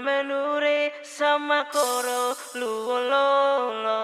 menure sama koro luololo.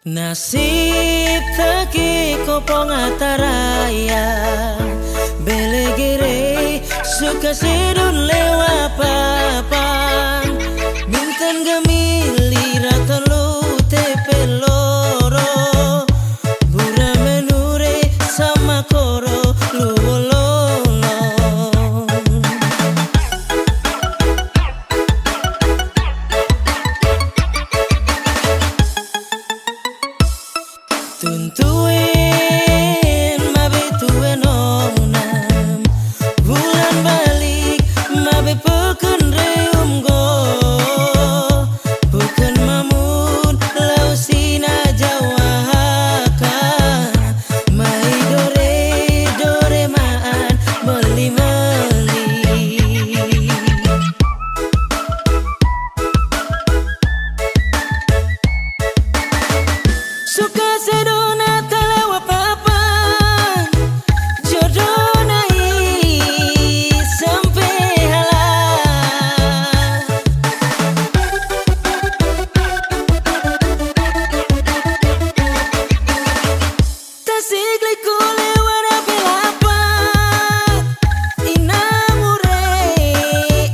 Nasib taki kopong ataraya belegere suka sedun lewa papan bintan gemili ratolu tepeloro bura menure sama koro luololo. Tuntuin mabe tuen onam bulan balik mabe peken reum go bukan mamun lau sina jawaka mai dore maan meli suka sedona telewa papan jodoh nai sampai halal tasik liku lewat apa inamure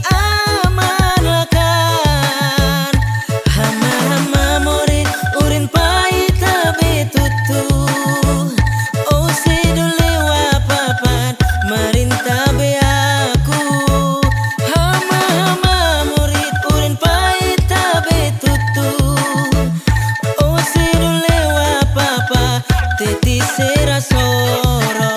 aman lakan hama morin urin pahit tutu oh sedule wapapan marinta be aku hama murid urin pahit tabe tutu oh sedule wapapa teti serasoro.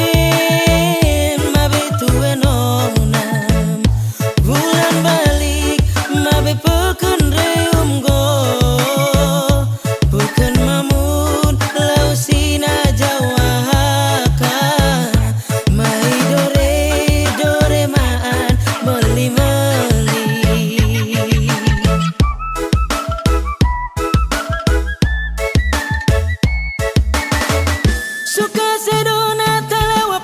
Tuntuin mabe tuen onam bulan balik mabe peken reum go bukan mamun lau sina jawaka mai dore maan meli suka sedona telewa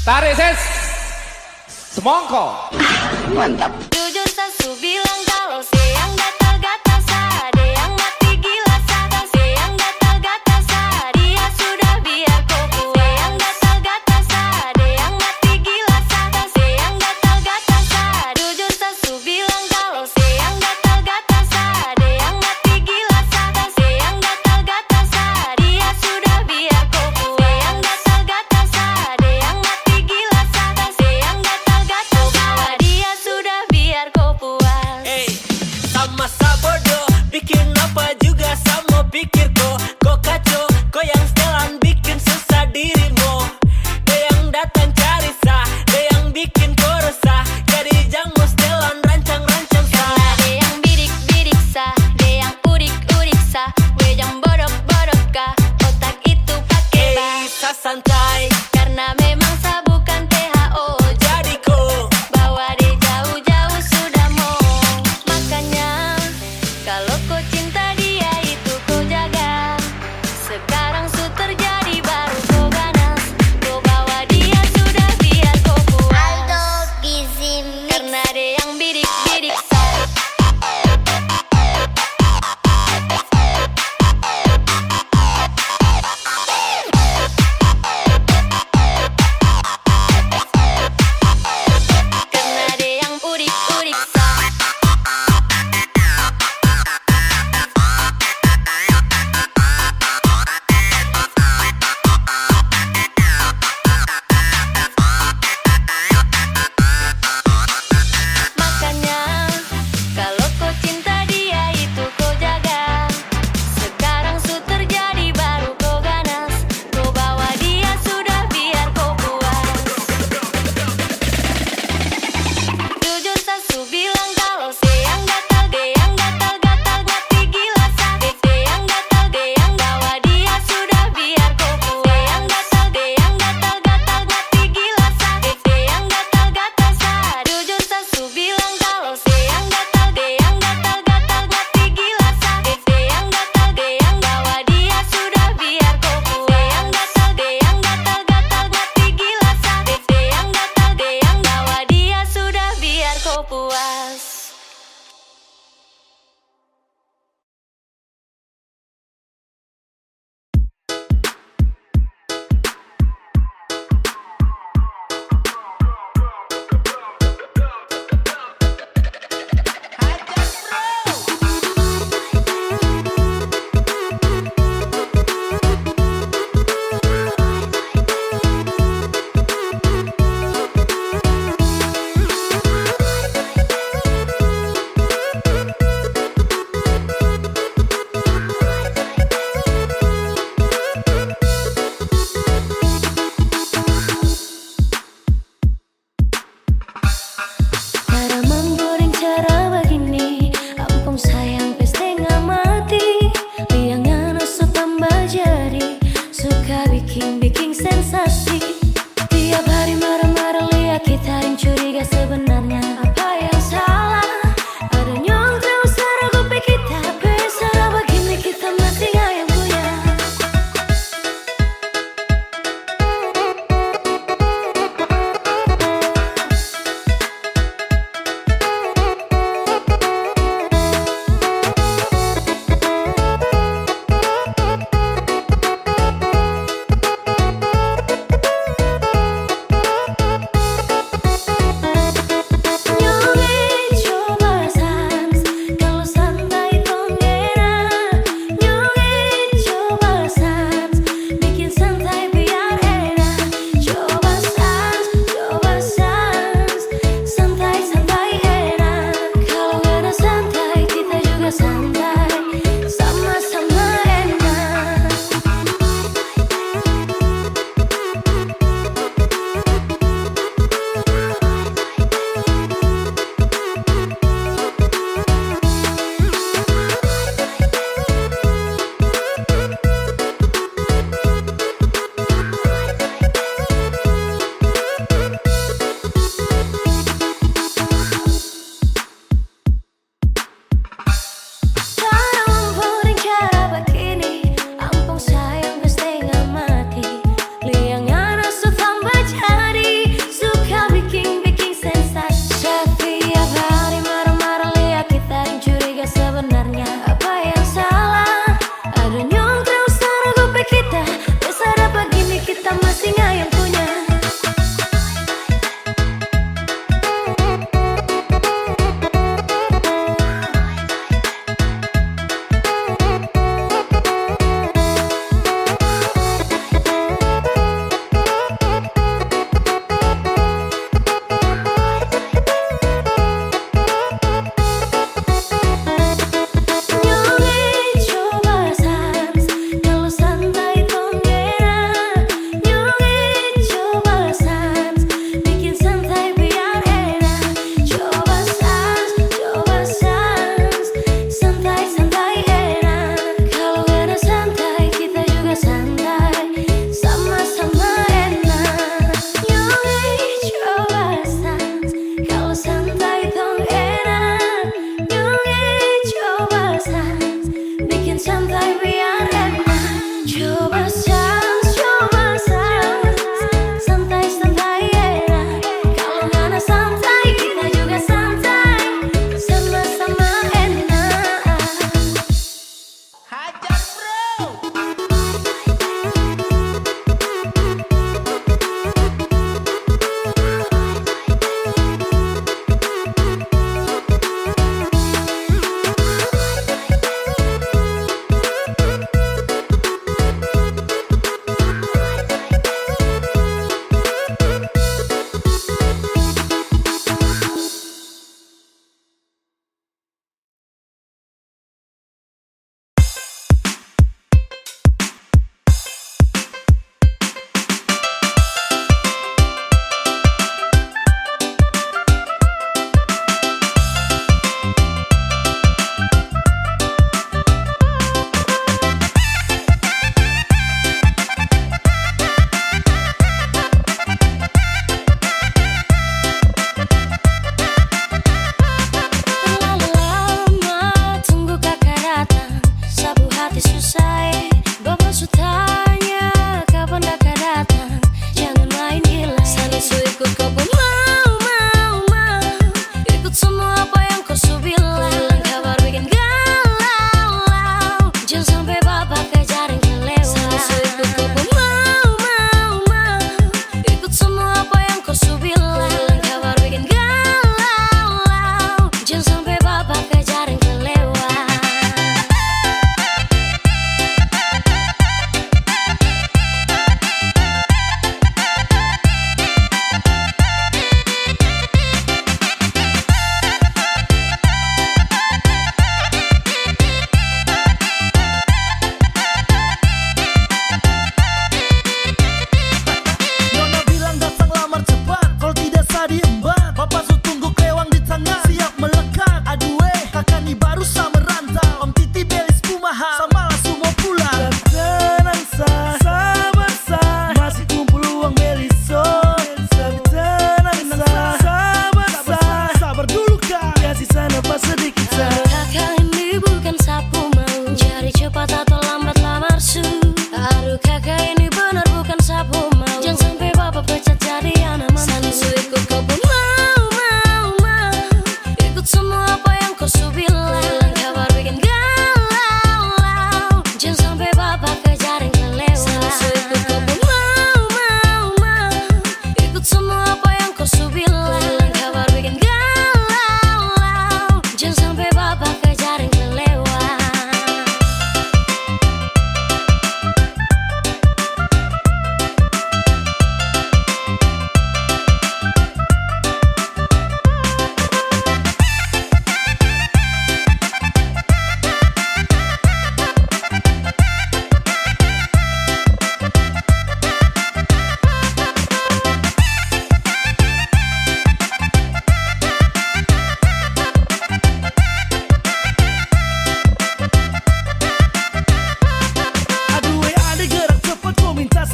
Tarik ses. Semongko. Jujur sasu bilang kalau siang gatal-gatal ada yang mati gila sadar siang gatal-gatal dia sudah biar kau puas yang gatal-gatal ada yang mati gila sadar siang gatal-gatal jujur sasu bilang kalau siang gatal-gatal ada yang mati gila sadar siang gatal-gatal dia sudah biar kau puas yang gatal-gatal ada yang mati gila sadar siang gatal-gatal bawa dia sudah biar kau puas. Hey, sama-sama bodoh, bikin apa juga sama pikir kok kacau, kok yang setelan bikin susah dirimu. Dia yang datang cari sah, dia yang bikin kau resah, jadi jangan setelan rancang-rancang sah. Ada yang bidik-bidik sah, ada yang udik-udik sah, wejang bodok-bodok kah, otak itu pakai Hey, santai, karena memang sah bukan THO. jadi kau Bawa dia jauh-jauh sudah mau. Makanya kalau kau cinta dia itu kau jaga. Sekarang su terjadi baru kau ganas. Kau bawa dia sudah biar kau puas. Karena dia yang bidik-bidik sah. Karena dia yang udik-udik sah. Makanya kalau kau cinta dia itu kau jaga. Sekarang su terjadi baru kau ganas. Kau bawa dia sudah biar kau puas. Jujur sasu bilang kalau siang gatal dia yang gatal-gatal mati gila sakit dia yang gatal dia yang bawa dia sudah biar kau puas. Yang gatal dia yang gatal-gatal mati gila sakit dia yang gatal-gatal sah. Jujur sasu bilang kalau siang gatal dia yang gatal-gatal mati gila sakit dia yang gatal dia yang bawa dia sudah biar kau puas. Yang gatal dia yang gatal-gatal mati gila sakit dia yang gatal dia yang bawa dia sudah biar kau puas. Cara menggoreng cara begini, ampun sayang setengah mati. Liangnya nusuk tambah jadi, suka bikin sensasi. Tiap hari marah-marah lihat kita yang curiga sebenarnya apa yang salah. Ada nyong terus ragu kita, pesara begini kita masih nggak yang punya.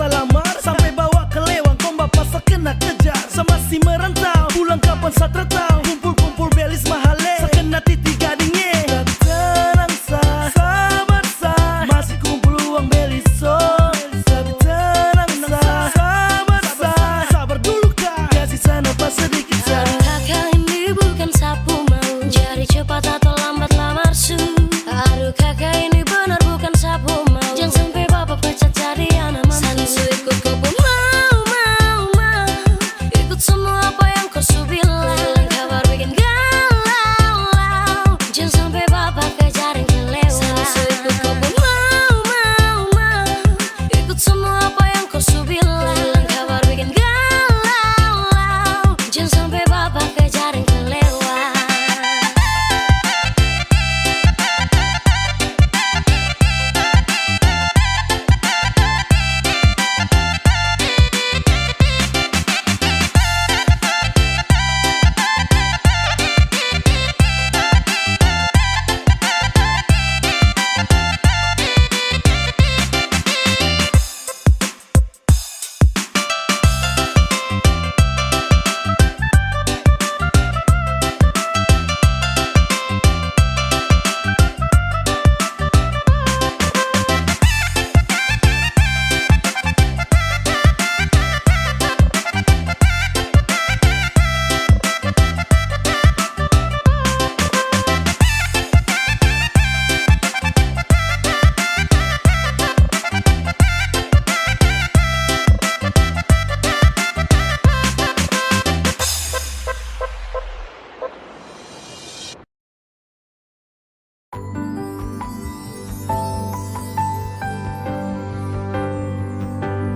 masa lamar sampai bawa ke lewang, komba pasar kena kejar. Semasih merantau, pulang kapan satra tahu. Kumpul-kumpul belis mahale, sekena titi gadingnya. Tapi tenang sah, sabar sah, masih kumpul uang belis so. Tapi tenang sah, sabar sah, sabar dulu kak, kasih sana pas sedikit sah. Kakak ini bukan sapu mau, jadi cepat atau lambat lamar su. Aduh kakak ini benar bukan sapu mau, jangan sampai bapak pecat jadi anak mantu. Sansu ikut kau pun mau, ikut semua apa yang kau su bilang. Kabar bikin galau, jangan sampai bapak kejarin kelewat. Sansu ikut kau pun mau, ikut semua apa yang kau su bilang. Kabar bikin galau, jangan sampai bapak kejarin kelewat.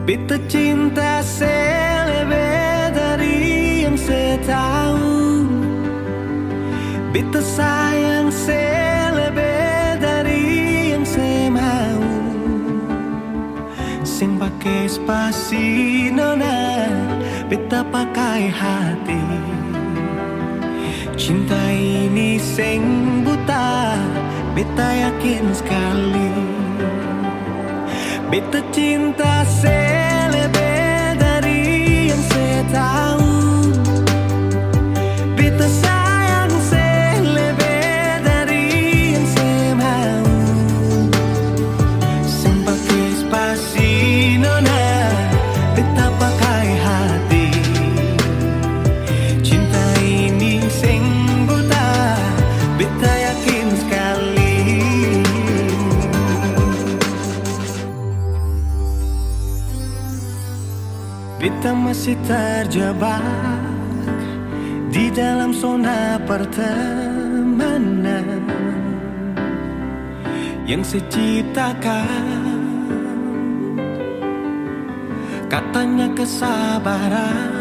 Beta cinta selebih dari yang saya tahu. Beta sayang selebih dari yang saya mau. Sing pakai spasi nona, beta pakai hati. Cinta ini sing buta, beta yakin sekali. Beta cinta selebih dari yang saya tahu. Beta sayang selebih dari yang saya mau. Sing pakai spasi nona, beta pakai hati. Cinta ini sing buta, beta yakin sekali. Beta masih terjebak di dalam zona pertemanan yang saya ciptakan. Katanya kesabaran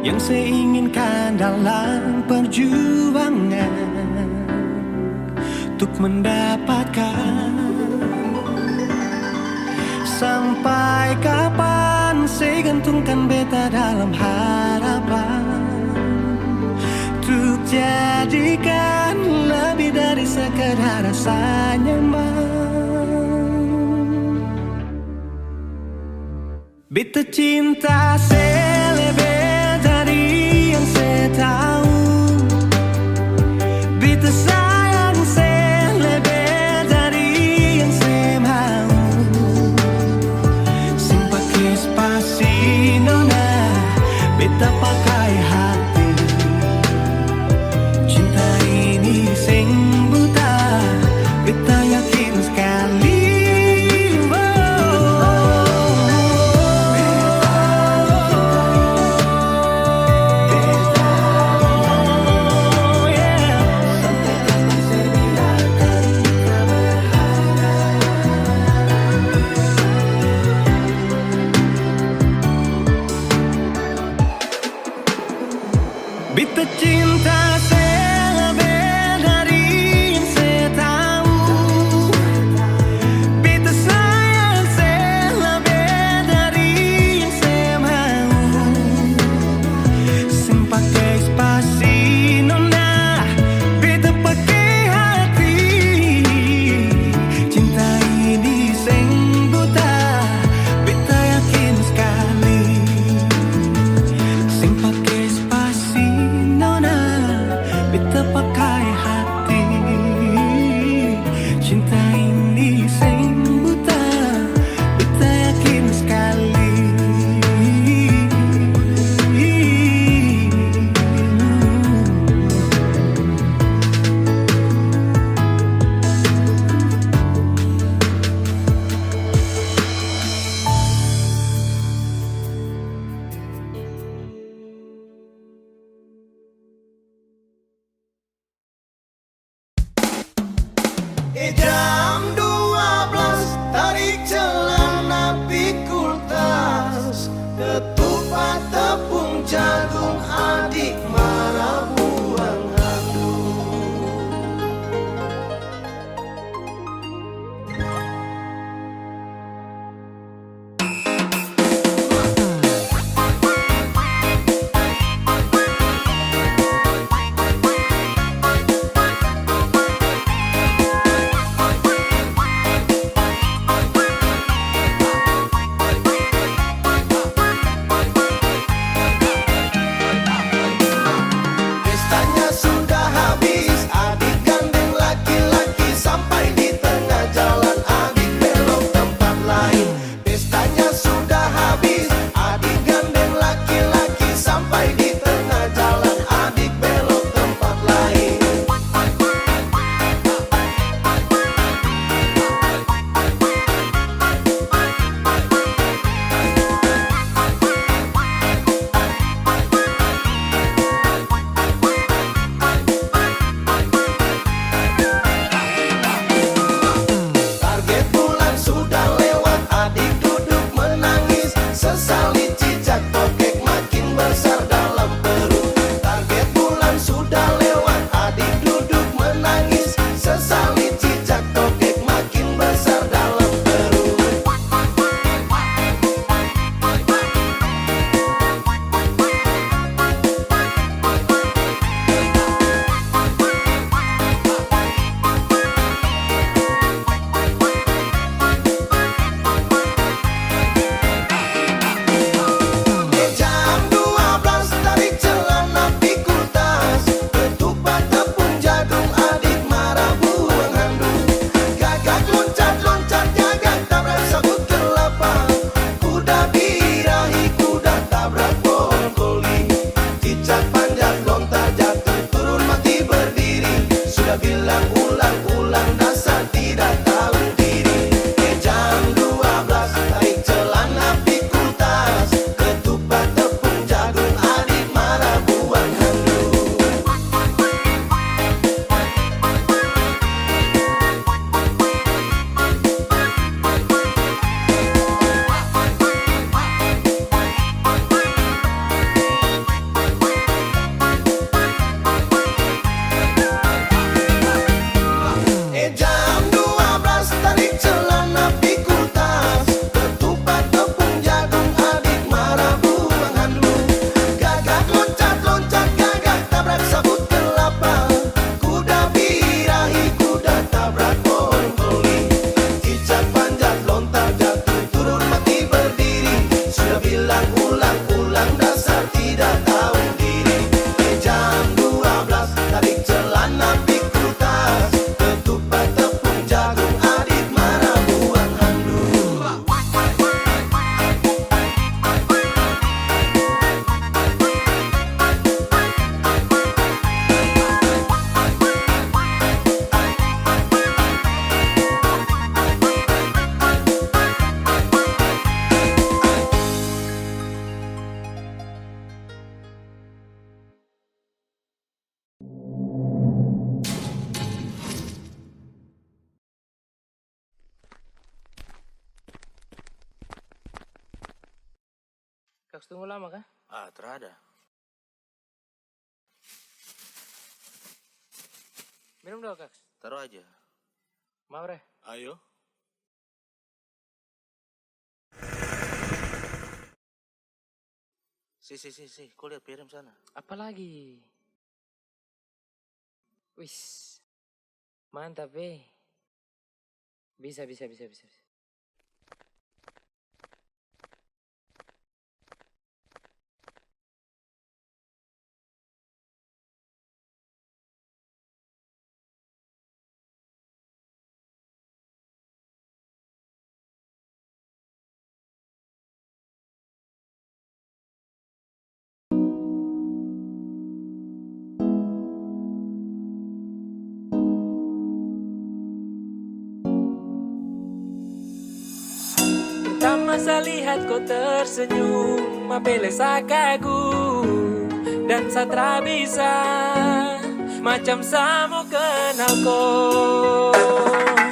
yang saya inginkan dalam perjuangan untuk mendapatkan. Sampai kapan saya gantungkan beta dalam harapan untuk jadikan lebih dari sekedar rasa nyaman. Beta cinta selebih dari yang saya tahu. Beta sayang selebih dari yang saya mau. Sing pakai spasi nona, beta pakai hati. Cinta ini sing buta, beta yakin sekali. Beta Ketupat tepung jagung adik marah buang handuk. Pestanya sudah habis, adik gandeng laki-laki sampai di tengah jalan, adik belok tempat lain. Pestanya sudah habis, adik gandeng laki-laki sampai di tengah jalan, adik belok tempat lain. Target bulan sudah lewat, adik duduk menangis, sesali cicak tokek makin besar dalam perut. Target bulan sudah lewat, adik duduk menangis, sesali cicak tokek makin besar dalam perut. Jam 12 tarik celana pikul tas, ketupat tepung jagung adik marah buang handuk. Gagak loncat-loncat gagak tabrak sabut kelapa, kuda birahi kuda tabrak pohon koli. Cicak panjat lontar jatuh turun mati berdiri, sudah bilang ulang-ulang dasar tidak tahu diri. Jam 12 tarik celana pikul tas, ketupat tepung jagung adik marah buang handuk. Jam 12 tarik celana pikul tas, ketupat tepung jagung adik marah buang handuk. Gagak loncat-loncat gagak tabrak sabut kelapa, kuda birahi kuda tabrak pohon koli. Cicak panjat lontar jatuh turun mati berdiri, sudah bilang ulang-ulang dasar tidak tahu diri. Jam 12 tarik celana pikul tas, ketupat tepung jagung adik marah buang handuk. Kaks tunggu lama kah? Ah, terada. Minum dong Kaks. Taruh aja. Mau Reh? Ayo. Si, kau lihat piring sana. Apa lagi? Wis. Mantap Bisa. Pertama saya lihat kau tersenyum, apele saya kagum dan saya tak bisa macam saya mau kenal kau.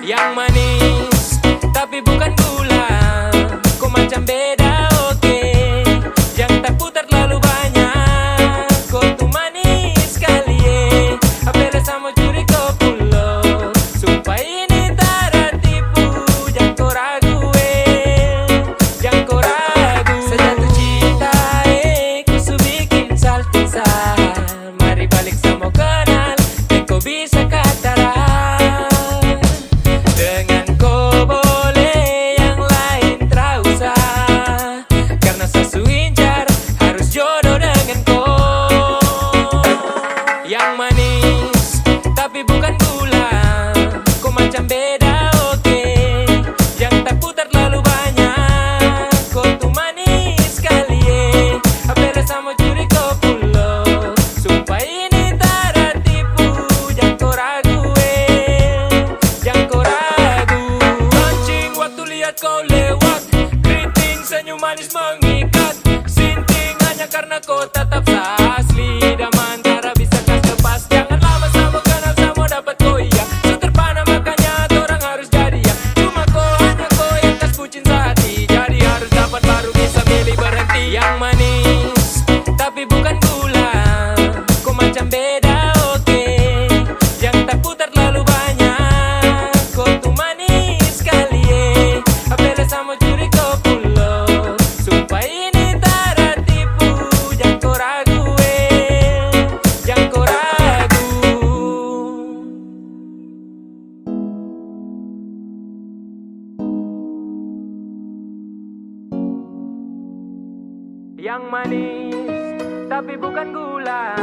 Yang manis tapi bukan gula, kau macam beda oke. karena kau tetap asli. Daman cara bisa kas lepas. Jangan lama sama kenal sama dapat kau iya. So terpana makanya orang harus jadi ya. Cuma kau hanya kau yang kas bucin sehati. Jadi harus dapat baru bisa milih berhenti. Yang manis tapi bukan gula. Kau macam beda oke. Yang tak putar terlalu banyak. Kau tuh manis sekali apela sama curi kau pulau. Sumpah ini tak ada tipu. Jangan kau ragu jangan kau ragu. Yang manis tapi bukan gula.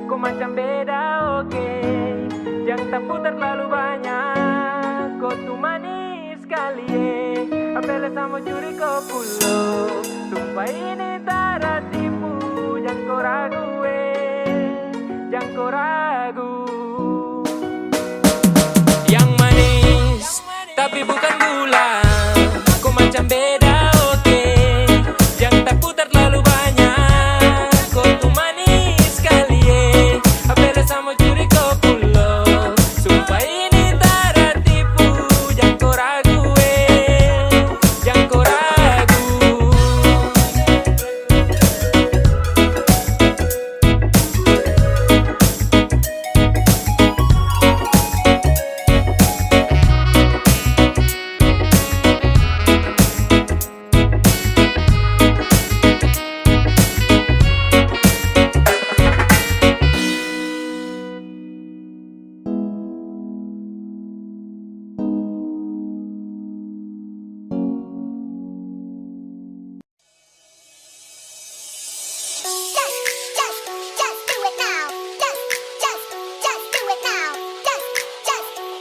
Kau macam beda oke. Jangan tak putar terlalu banyak. Kau tuh manis sekali apela sama curi kau pulau. Sumpah ini tak ada tipu. Jangan kau ragu jangan kau ragu. Yang manis tapi bukan gula. Kau macam beda oke. Jangan tak putar terlalu banyak. Kau tuh manis sekali apela sama curi kau pulau. Sumpah ini tak ada tipu. Jangan kau ragu jangan kau ragu. Just do it now. Just do it now.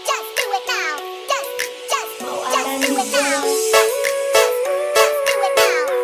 Just do it now. Just do it now.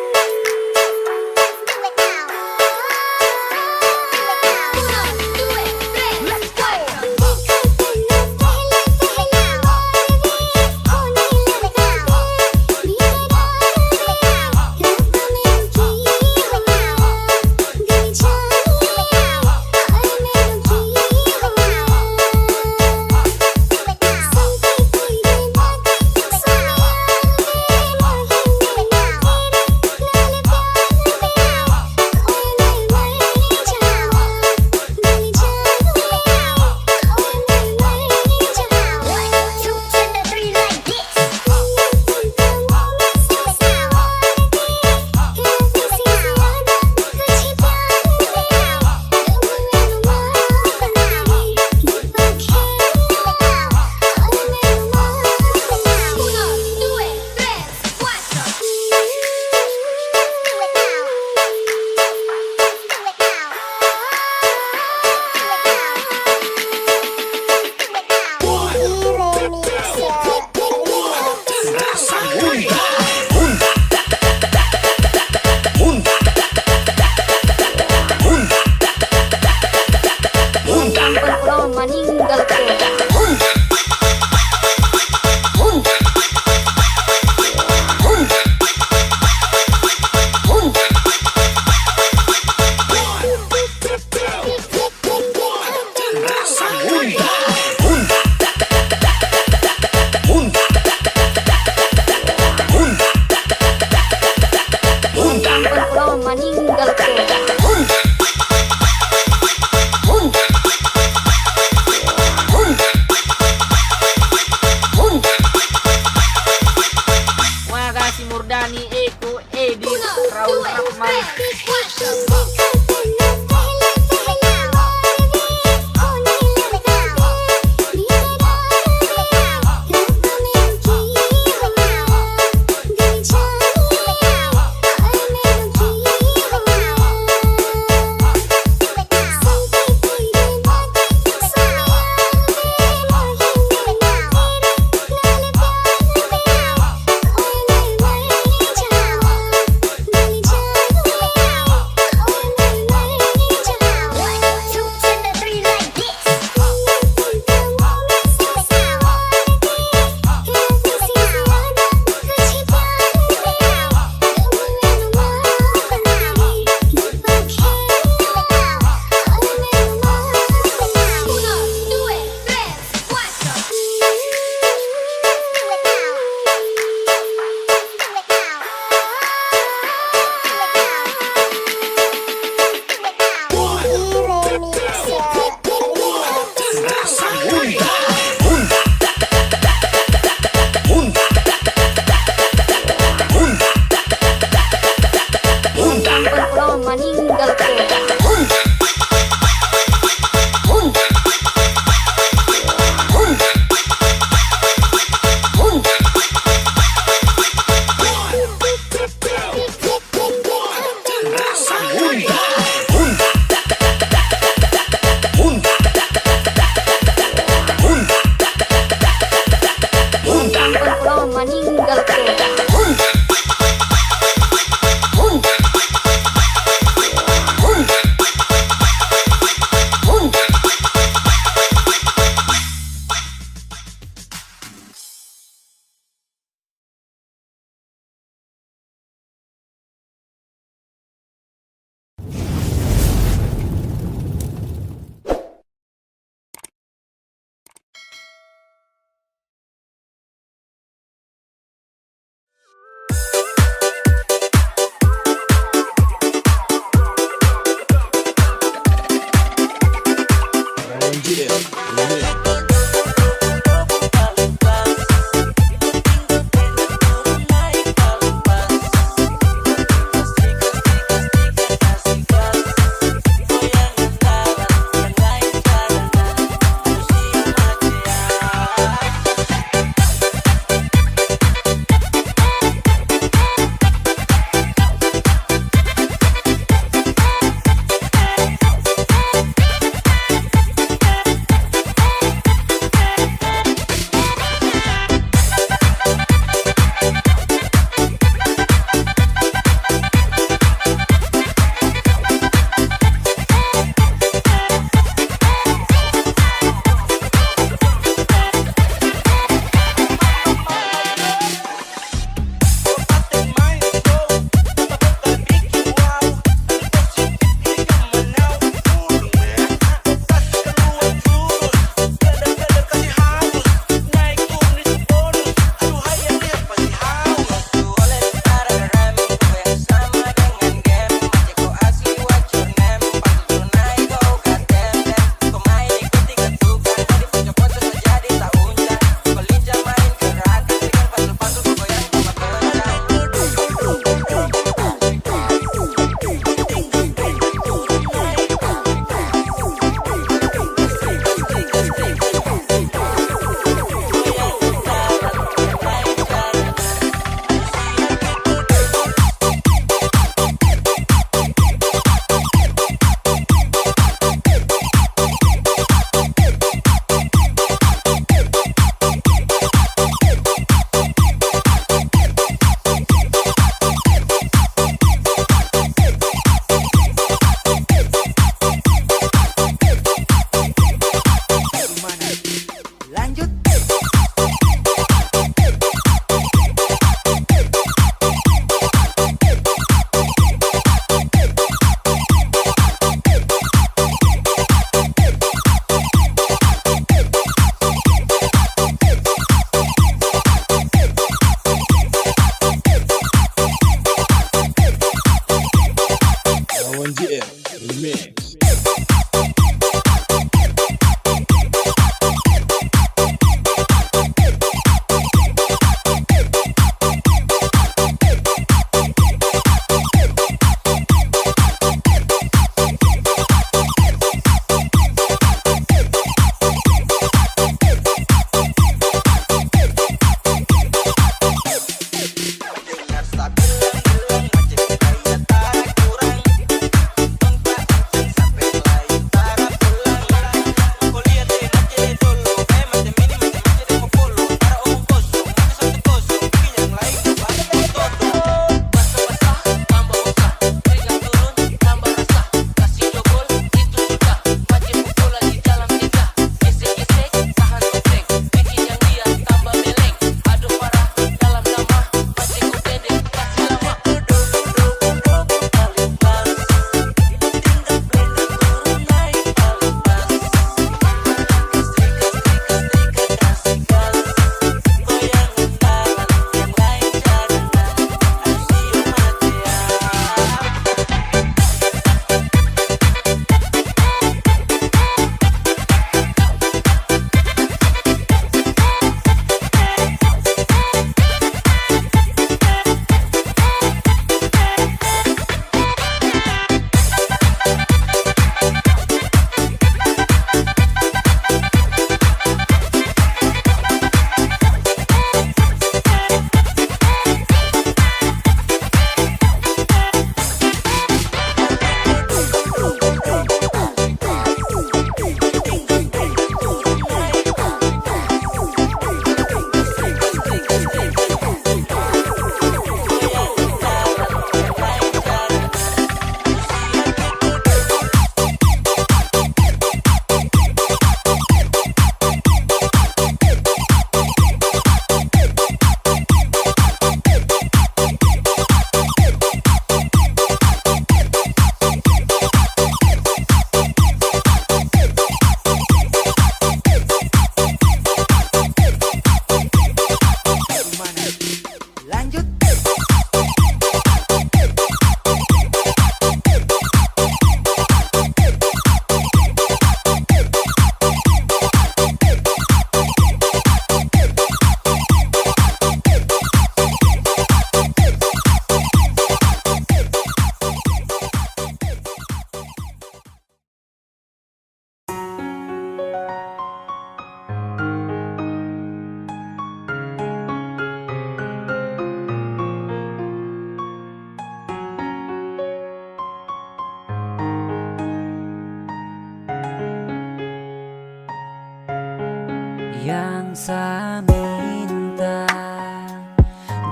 Yang saya minta,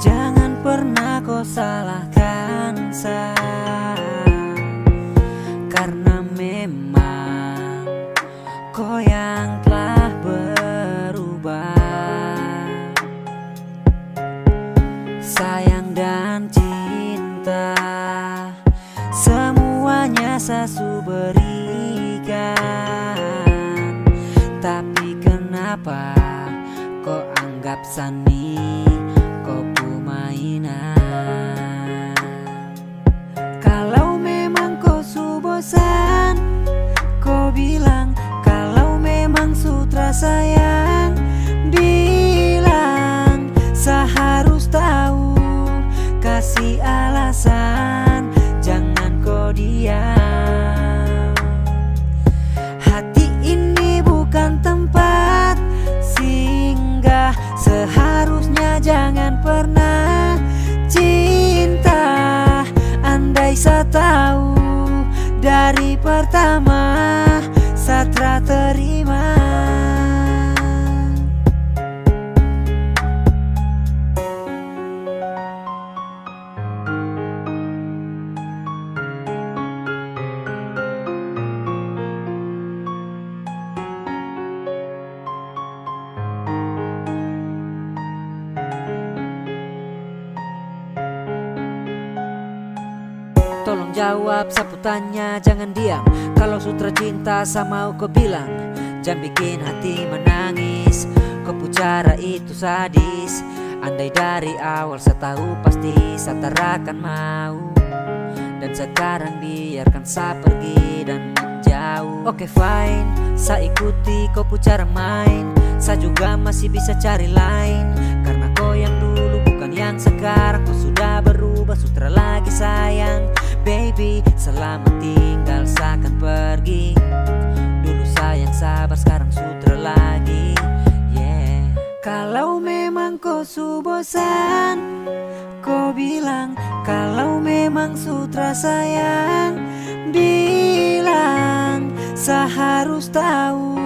jangan pernah kau salahkan saya, karena memang kau yang telah berubah. Sayang dan cinta semuanya saya berikan, tapi kenapa kau anggap sani kau mainan? Kalau memang kau su bosan, kau bilang. Kalau memang sutra sayang, bilang. Saya harus tahu, kasih alasan, jangan kau diam. Hati ini bukan tempat singgah, seharusnya jangan pernah cinta. Andai saya tahu dari pertama, saya terima. Tolong jawab sapu tanya, jangan diam. Kalau sutra cinta sama mau kau bilang. Jangan bikin hati menangis, kau pucara itu sadis. Andai dari awal saya tahu pasti saya tak akan mau. Dan sekarang biarkan saya pergi dan menjauh. Oke fine, saya ikuti kau pucara main. Saya juga masih bisa cari lain, karena kau yang dulu bukan yang sekarang. Kau sudah berubah, sutra lagi sayang. Baby, selamat tinggal, saya akan pergi. Dulu sayang sabar, sekarang sutra lagi. Yeah. Kalau memang kau su bosan, kau bilang. Kalau memang sutra sayang, bilang. Saya harus tahu,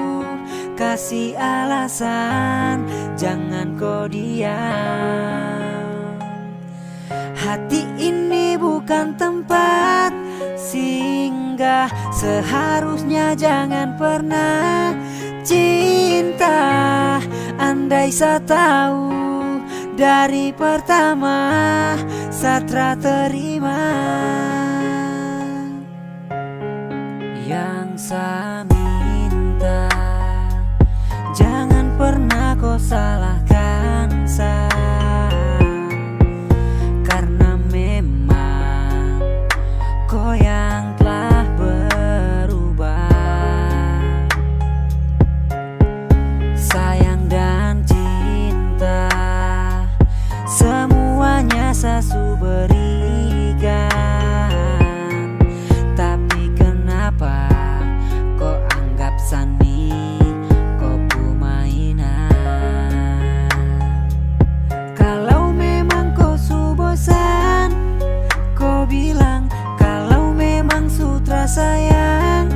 kasih alasan, jangan kau diam. Hati ini bukan tempat singgah, seharusnya jangan pernah cinta. Andai saya tahu dari pertama, saya terima. Yang saya minta, jangan pernah kau salahkan saya, karena memang kau yang telah berubah. Sayang dan cinta semuanya saya berikan, tapi kenapa kau anggap sani kau mainan? Kalau memang kau su bosan, kau bilang. Kalau memang sutra sayang,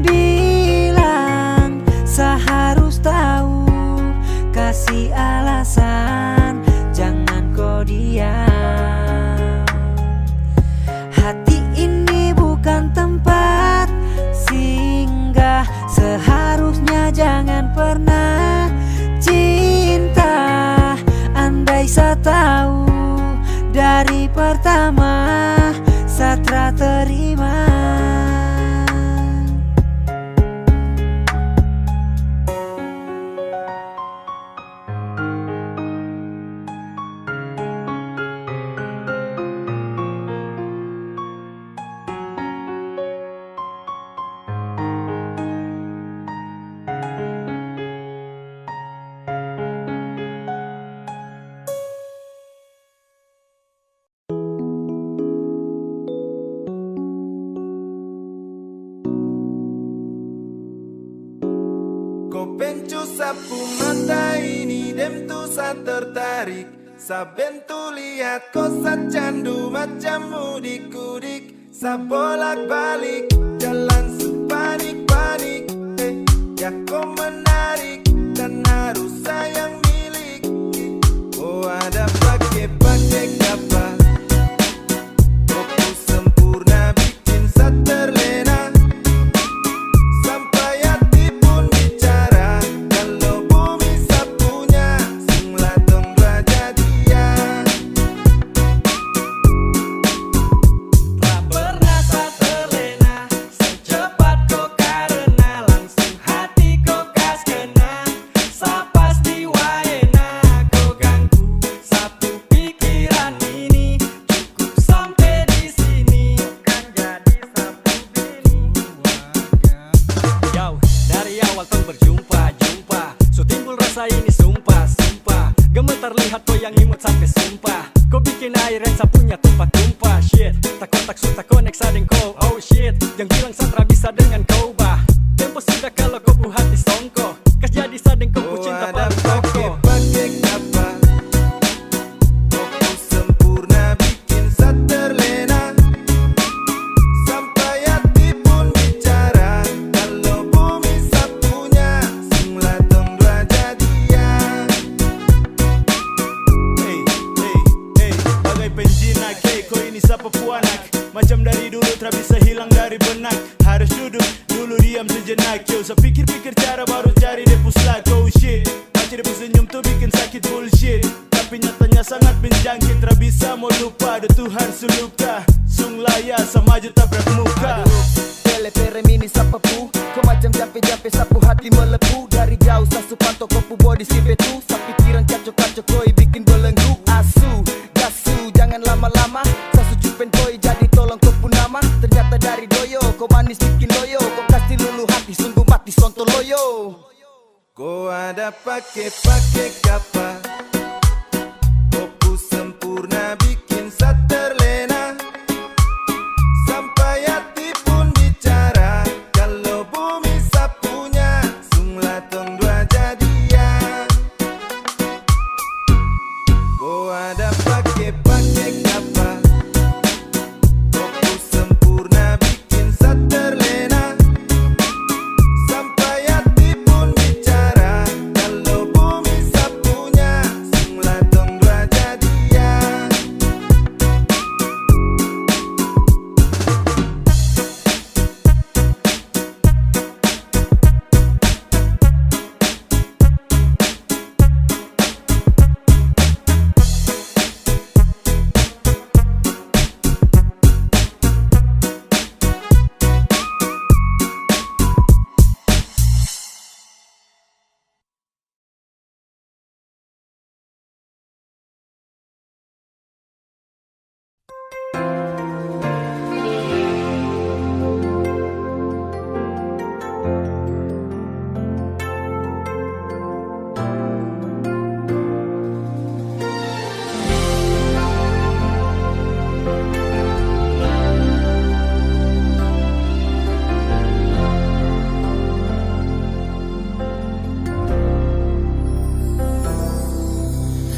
bilang. Saya harus tahu, kasih alasan, jangan kau diam. Hati ini bukan tempat singgah, seharusnya jangan pernah cinta. Andai saya tahu dari pertama, saya terima. Kau pencu sapu mata ini dem tu sa tertarik. Saben tu lihat kau sa candu macam mudik-kudik. Sa bolak-balik jalan sepanik-panik. Ya kau menarik dan harus takut sampai sumpah. Kau bikin air yang sapunya tumpah-tumpah. Shit, tak kontak sudah connect sadeng kau. Oh shit, yang bilang Satra bisa dengan kau bah. Tempo sudah kalau kau pu hati songko. Kas jadi sadeng kau pu cinta baru toko. Pakai kapa, fokus sempurna bikin terlena. Sampai hati pun bicara, kalau bumi sapunya, sunglah dong dua jadian. Hey, bagai penjinak, hey, kau ini siapa puanak? Macam dari dulu tak bisa hilang dari benak. Harus duduk dulu diam sejenak. Yo, saya pikir-pikir cara baru cari depus like. Oh shit, baca depus senyum tuh bikin sakit bullshit. Tapi nyatanya sangat menjangkit. Tak bisa mau lupa ada Tuhan suluka. Sung laya sama aja tabrak muka. Pele mini sapapu, kau macam jape-jape sapu hati melepuh. Dari jauh sasu pantau kau pu body si betu. Sa pikiran kacau-kacau koi bikin belenggu. Asu, gasu, jangan lama-lama. Sasu cupen koi jadi tolong kau pun nama. Ternyata dari doyo, kau manis bikin loyo. Kau kasih lulu hati sungguh mati sonto loyo. Kau ada pakai kapa, fokus sempurna bikin terlena. Sampai hati pun bicara, kalau bumi sapunya, sunglah tong dua jadian. Kau ada pakai kapa, fokus sempurna bikin terlena. Sampai hati pun bicara, kalau bumi sapunya, sunglah tong dua jadian.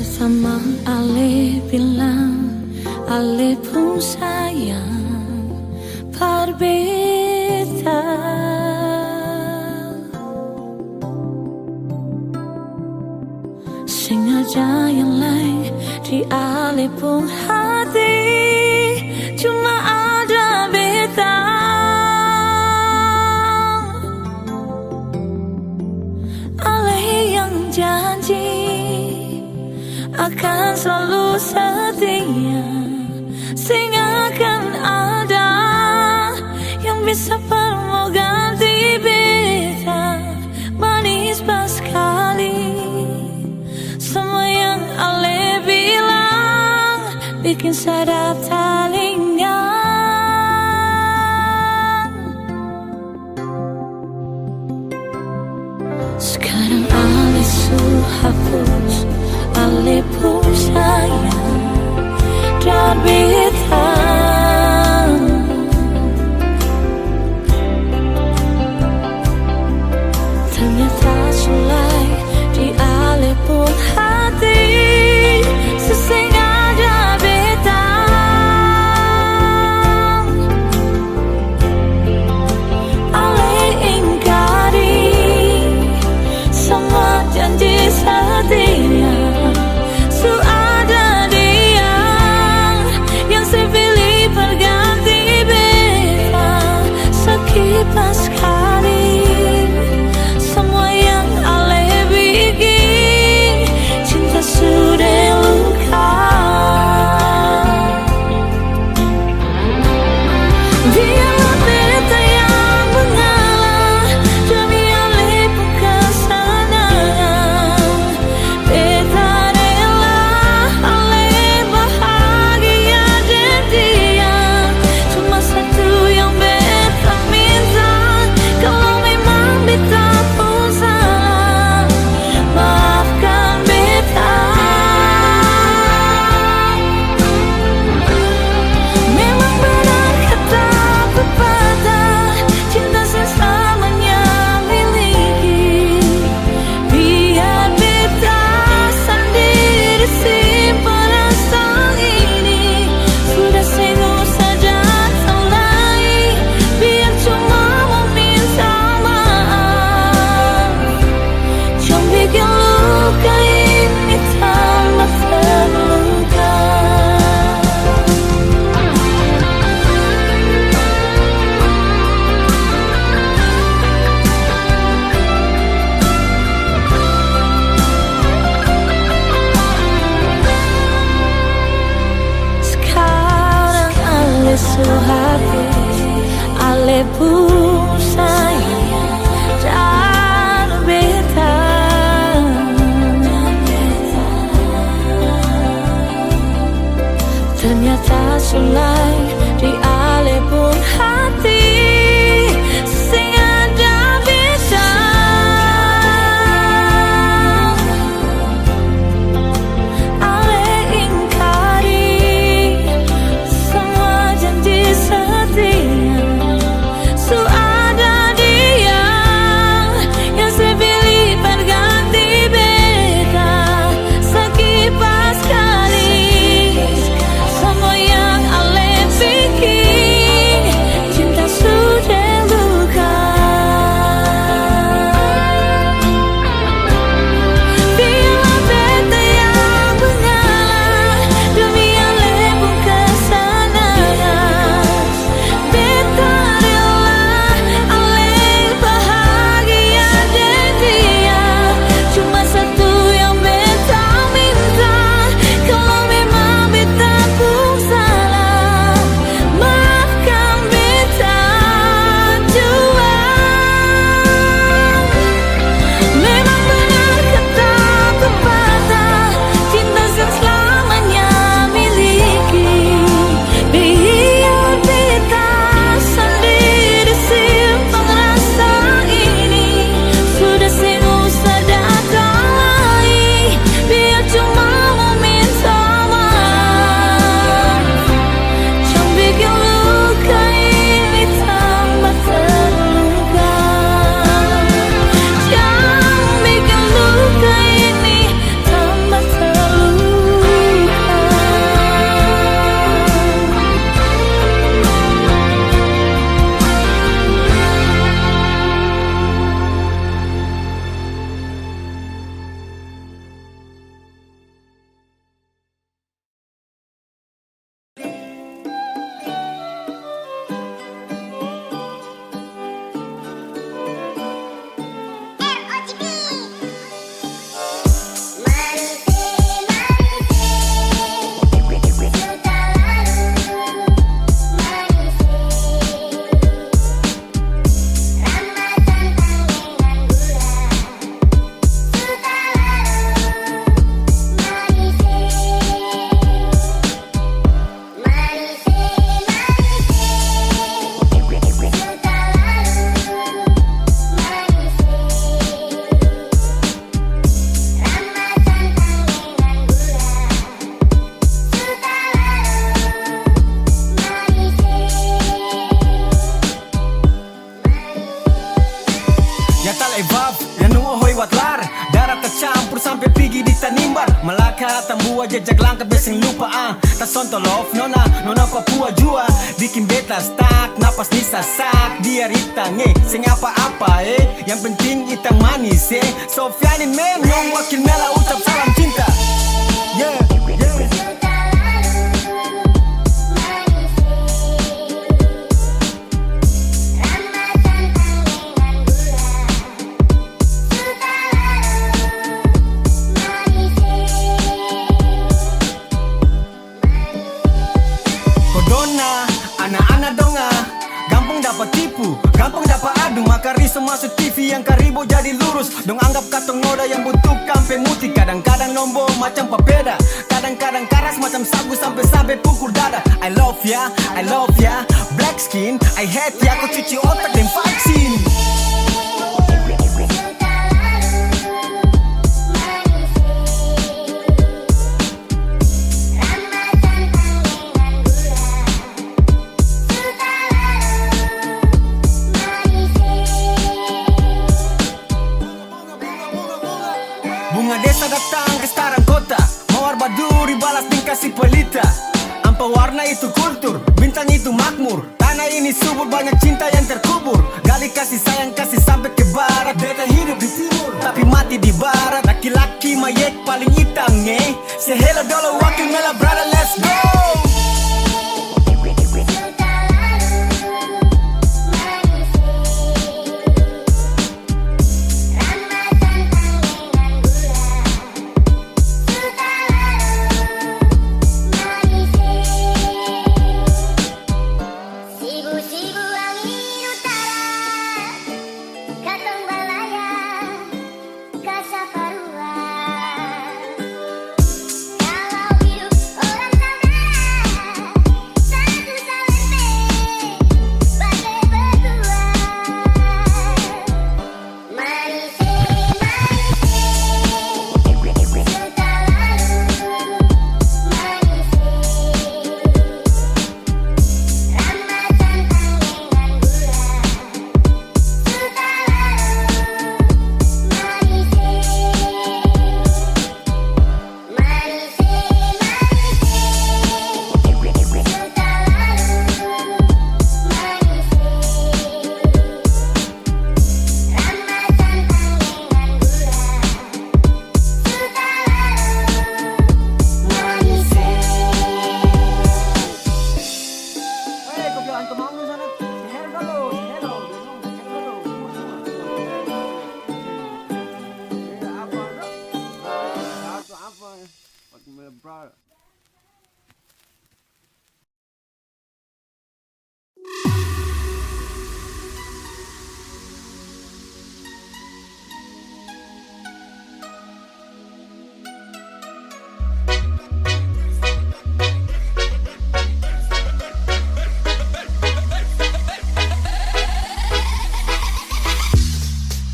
Bersama Ale bilang Ale pun sayang berbeda. Sengaja yang lain di Ale pun hati, cuma ada beta. Ale yang janji akan selalu setia, sehingga akan ada yang bisa perlu ganti beta. Manis pas sekali, semua yang Ale bilang bikin sadar telinga. Sekarang Ale sudah hapus, Ale pun sayang dan beta. Ternyata sulai di Ale pun hati, sesengaja beta. Ale ingkari semua janji setia. Ada dia yang saya pilih berganti beta. Sekilas sekali semua yang Ale bikin, cinta sudah luka. Biarlah beta yang mengalah demi Ale pun kesenangan. Beta ale pun sayang jar beta. Ternyata sulai di ale pun hati sing ada beta. Ale ingkari semua janji setia. Su ada dia yang saya pilih berganti beta. Sekipas kali semua yang ale pikir cinta sudah luka. Bila beta yang mengalah demi ale pun kesenangan. Beta rela ale bahagia dan dia. Cuma satu yang beta minta, kalau memang beta pun salah, maafkan beta jua. Memang benar kata pepatah, cinta yang selamanya miliki. Biar beta sendiri simpan rasa ini. Sudah sing usah datang lagi, biar cuma meminta maaf. Jangan bikin luka ini tambah terluka. Jangan bikin luka ini tambah terluka. Ya tal evap, ya nunggu hoi watlar. Darah tercampur sampai pergi di tanimbar. Melaka tambua jejak langkah besing lupa tak sontolof nona Papua jua. Bikin beta stuck, napas ni sasak. Dia rita sing apa-apa yang penting itang manis Sofianin men, nyong wakil mela ucap salam cinta. Yeah, yeah. Kodona, anak-anak donga, gampang dapat tipu, gampang dapat adu. Maka riso masuk TV yang karibo jadi lurus. Dong anggap katong noda yang butuh kampe muti. Kadang-kadang nombo macam papeda, kadang-kadang karas macam sagu sampai pukul dada. I love ya, black skin, I hate ya, aku cuci otak dan vaksin. Bunga desa datang ke sekarang kota, mawar baduri balas tingkah si pelita. Ampa warna itu kultur, bintang itu makmur. Tanah ini subur, banyak cinta yang terkubur. Gali kasih sayang, kasih sampai ke barat. Beta hidup di timur, tapi mati di barat. Laki-laki mayek paling hitam Say hello dolo wakil mela brother, let's go. Sibu-sibu angin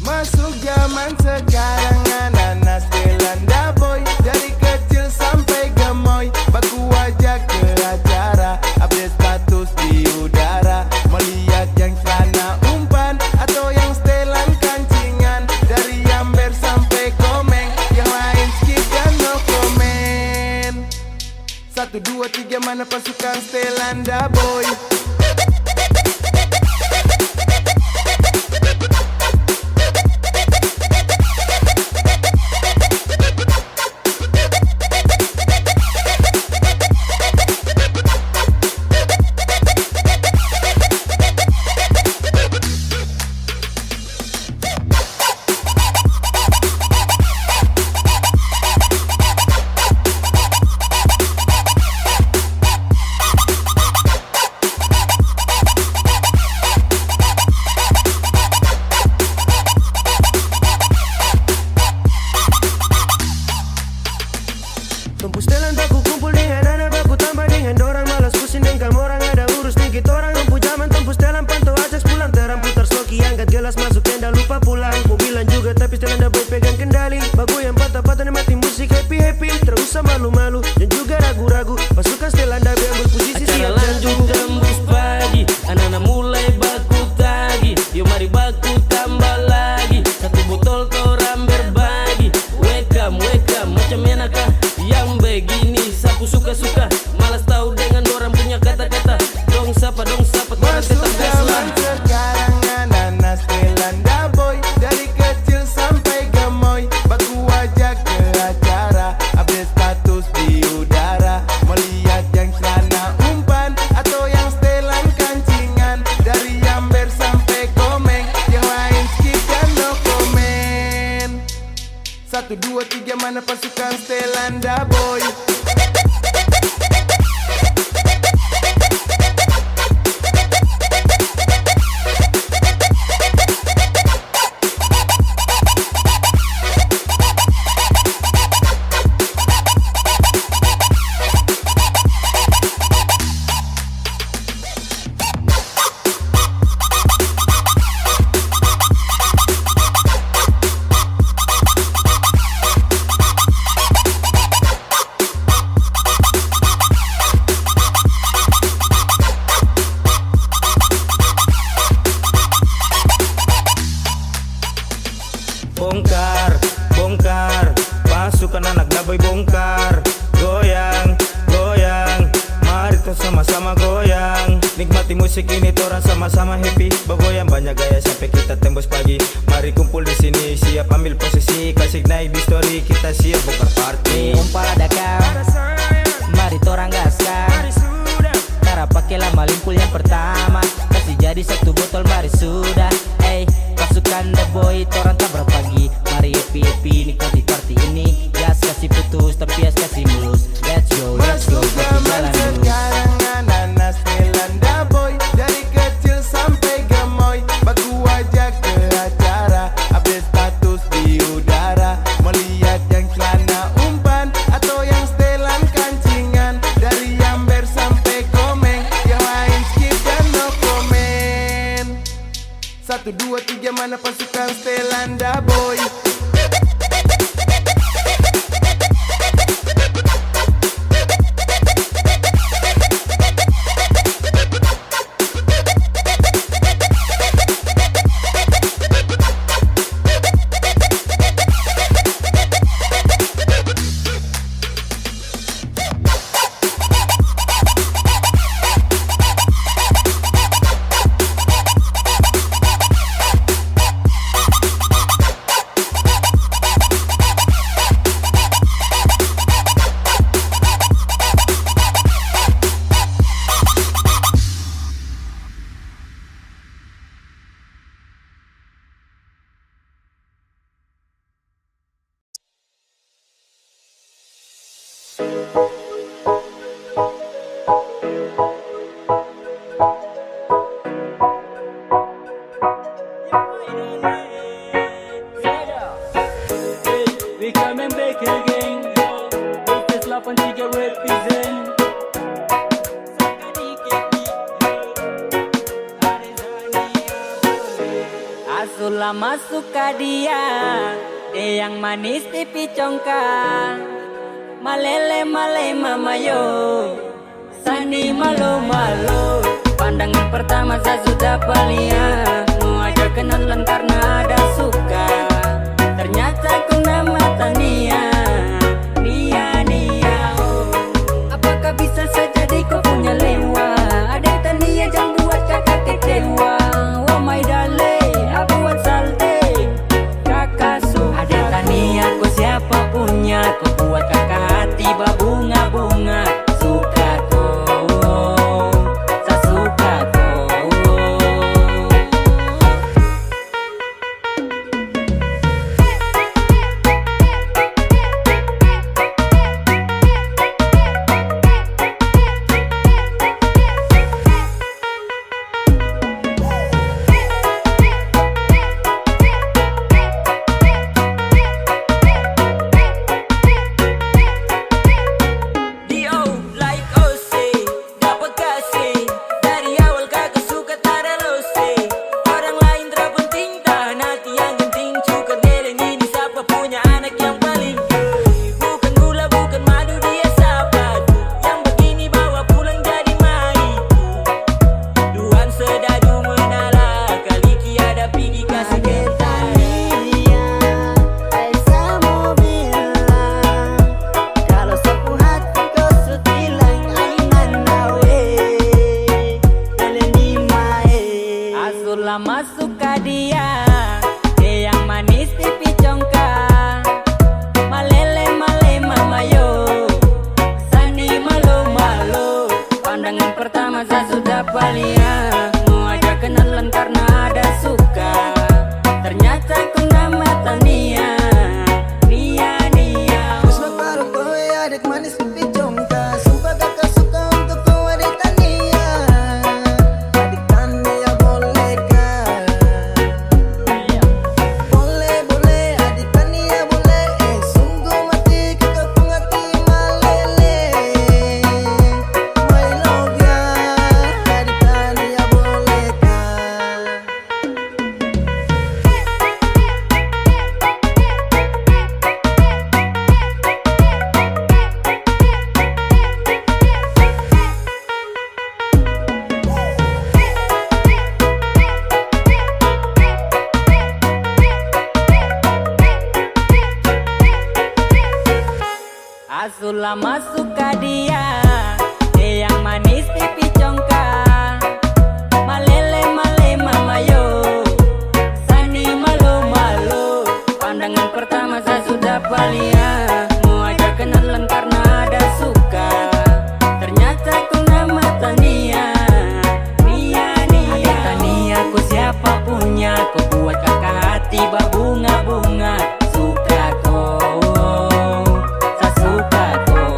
Masuk zaman sekarang ananas Belanda boy. Dari kecil sampai gemoy, baku wajah ke acara, update status di udara. Melihat yang celana umpan atau yang setelan kancingan. Dari Amber sampai Komeng, yang lain skip dan no komen. 1, 2, 3 mana pasukan Stelanda boy. Tumpus telan baku kumpul dengan anak baku tambah dengan dorang. Malas pusing dengan orang, ada urus dikit orang. Lampu zaman tumpus telan pantau ajak pulang. Terang putar sloki, angkat gelas masuk tenda lupa pulang. Mobilan juga tapi setelan dah boy pegang kendali. Bagu yang patah-patah nikmati musik happy-happy. Terus sama malu-malu dan juga ragu-ragu. Pasukan setelan dah ambil posisi siap dan lanjut tembus pagi, anak-anak mulai baku tagi. Yuk mari baku tambah lagi, satu botol torang berbagi. Welcome, welcome, macam enakah yang begini? Sapu suka-suka, malas tahu dengan orang punya kata-kata. Dong sapa, torang Masuk tetap best lah. zaman sekarang ananas Belanda boy. Dari kecil sampai gemoy, baku wajah ke acara, update status di udara. Melihat yang celana umpan atau yang setelan kancingan. Dari Amber sampai Komeng, yang lain skip dan no komen. 1, 2, 3 mana pasukan Stelanda boy. Bongkar, bongkar, pasukan anak daboy bongkar. Goyang, goyang, mari tuh sama-sama goyang. Nikmati musik ini torang sama-sama happy. Bergoyang banyak gaya sampai kita tembus pagi. Mari kumpul di sini, siap ambil posisi. Kasih naik di story, kita siap bongkar party. Kumpul ada kau, mari torang gaskan. Cara pakai lama limpul yang pertama. Kasih jadi satu botol mari sudah. Pasukan The Boy, torang tak berpagi. Mari happy-happy, nikmati party ini. Gas kasih putus, tapi gas kasih mulus. Let's go, Masuk kopi zaman jalan dulu. sekarang ananas Belanda boy. Dari kecil sampai gemoy, baku wajah ke acara, update status di udara. Melihat yang celana umpan atau yang setelan kancingan. Dari Amber sampai Komeng, yang lain skip dan no komen. 1, 2, 3 mana pasukan Stelanda boy. We coming back again. This is 83 represent. Asulah masuk ke dia yang manis pipi congkak. Malele male mamayo, Sani malu malu. Pandangan pertama saya sudah lihat, mau ajak kenalan karena ada suka. Ternyata kau nama Tania, Nia oh. Apakah bisa saja kau punya lewa? Ada Tania jangan buat kakak kecewa. Oh my darling, aku buat salte kakak suka. Ada Tania kau siapa punya? Kau buat kakak hati berbunga-bunga. Suka kau, saya suka kau. Dio like OC, dapat kasih dari awal kakak suka tada lose. Orang lain terpenting tahan hati yang genting. Cukup dereng ini siapa punya anak yang paling gede. Bukan gula bukan madu dia sahabatku. Yang begini bawa pulang jadi maiku. Duaan sedadu menala kali tiada pergi kasih getar. Kalau sapu hati kau setilang ainan nawe Neleni mae Asulah masuk ke dia yang manis pipi congkak. Malele male mamayo, Sani malu malu. Pandangan pertama saya sudah lihat, mau ajak kenalan karena ada suka. Ternyata kau nama Tania, Nia Kusma paru kowe adik manis pipi jongka. Sumpah kakak suka untuk kau adik Tania. Adik Tania boleh kah? Boleh adik Tania boleh. Sungguh mati kakak pun hati malele. My love ya adik Tania boleh kah? Asulah masuk ke dia yang manis pipi congkak. Malele male mamayo, Sani malu malu. Pandangan pertama saya sudah lihat, mau ajak kenalan karena ada suka. Ternyata kau nama Tania, Nia Tania kau siapa punya? Kau buat kakak hati berbunga-bunga. Suka kau, saya suka kau.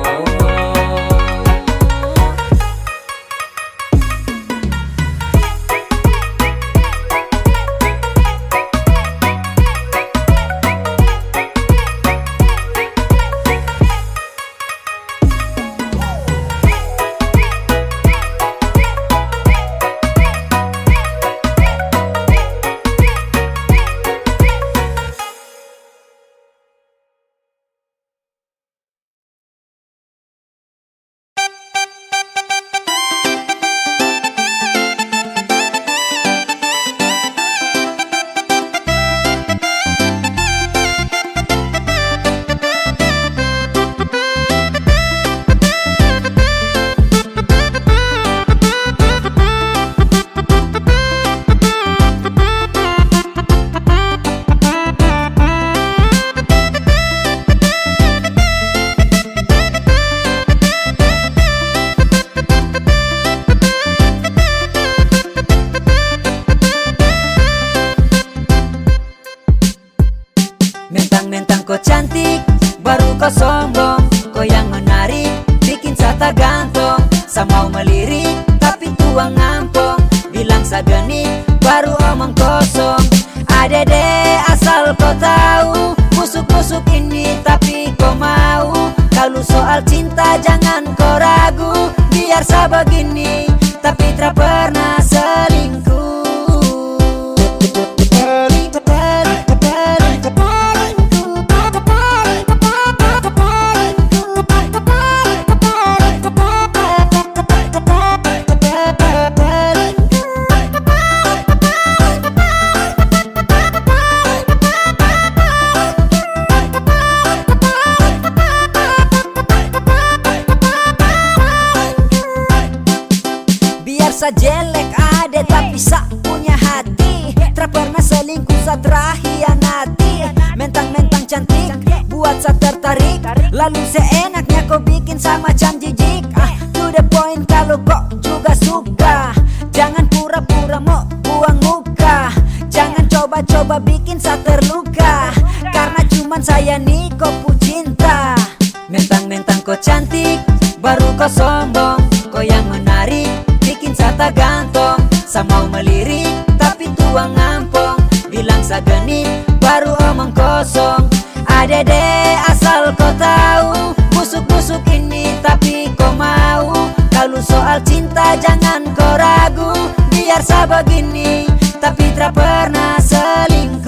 Mentang-mentang kau cantik, baru kau sombong. Kau yang menarik tak gantong, sama mau melirik tapi tuang ngampong. Bilang sageni baru omong kosong. Adede asal kau tahu, busuk-busuk ini tapi kau mau. Kalau soal cinta jangan kau ragu, biar sebegini tapi tak pernah selingkuh. Jelek ada tapi sak punya hati, tak pernah selingkuh sa terhianati. Mentang-mentang cantik buat sa tertarik, lalu seenaknya kau bikin sama macam jijik. To the point kalau kau juga suka, jangan pura-pura mau buang muka. Jangan coba-coba bikin sa terluka, karena cuman saya nih kau pu cinta. Mentang-mentang kau cantik baru kau sombong, kau yang menarik bikin sata gantong, sama mau melirik tapi tuang ngampong. Bilang sageni baru omong kosong. Adede asal kau tahu, busuk-busuk ini tapi kau mau. Kalau soal cinta jangan kau ragu, biar sebegini tapi tak pernah selingkuh.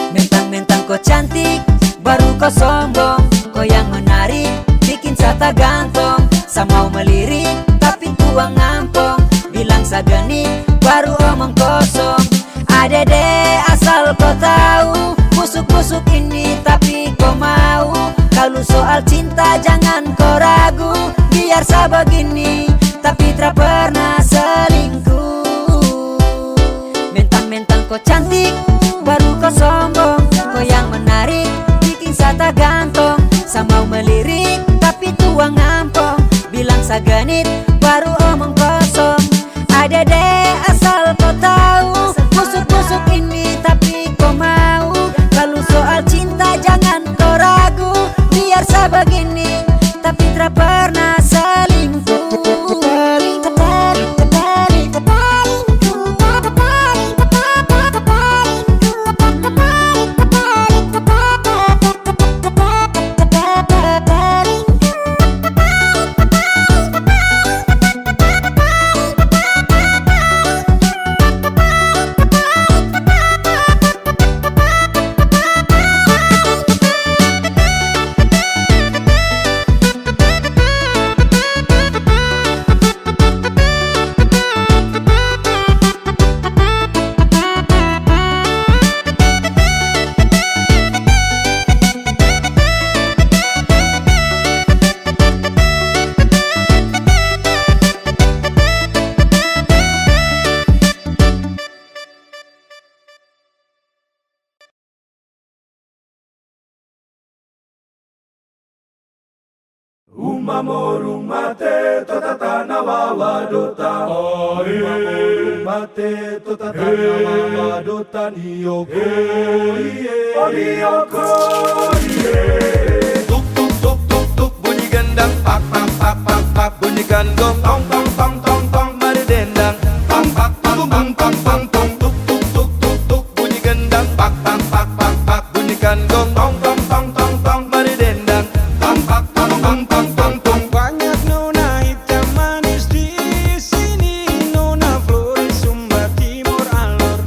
Mentang-mentang kau cantik baru kau sombong, kau yang menarik bikin sata gantong, sama mau melirik tapi tuang ngampong. Bilang sageni baru omong kosong. Adede asal kau tahu, busuk-busuk ini tapi kau mau. Kalau soal cinta jangan kau ragu, biar sebegini tapi tak pernah selingkuh. Mentang-mentang kau cantik baru kau sombong, kau yang menarik bikin sata gantong, sama mau melirik tapi tuang ngampong. Bilang sagenit baru omong kosong. Adede asal kau tahu, busuk-busuk ini tapi kau mau. Kalau soal cinta jangan kau ragu, biar sebegini tapi tak pernah selingkuh. Umamorung mate to tatana wawadota. Umamorung mate to tatana wawadota niyoko. Niyoko tuk tuk tuk tuk tuk bunyi gendang pak pak pak pak pak bunyikan gong tong tong tong tong tong mari dendang pak pak pak bang pak pak tong tuk tuk tuk tuk tuk bunyi gendang pak pak pak pak pak bunyikan gong tong tong tong tong tong mari dendang pak pak pak bang pak pak tong. Banyak nona hitam manis di sini, nona Flores Sumba Timur Alor.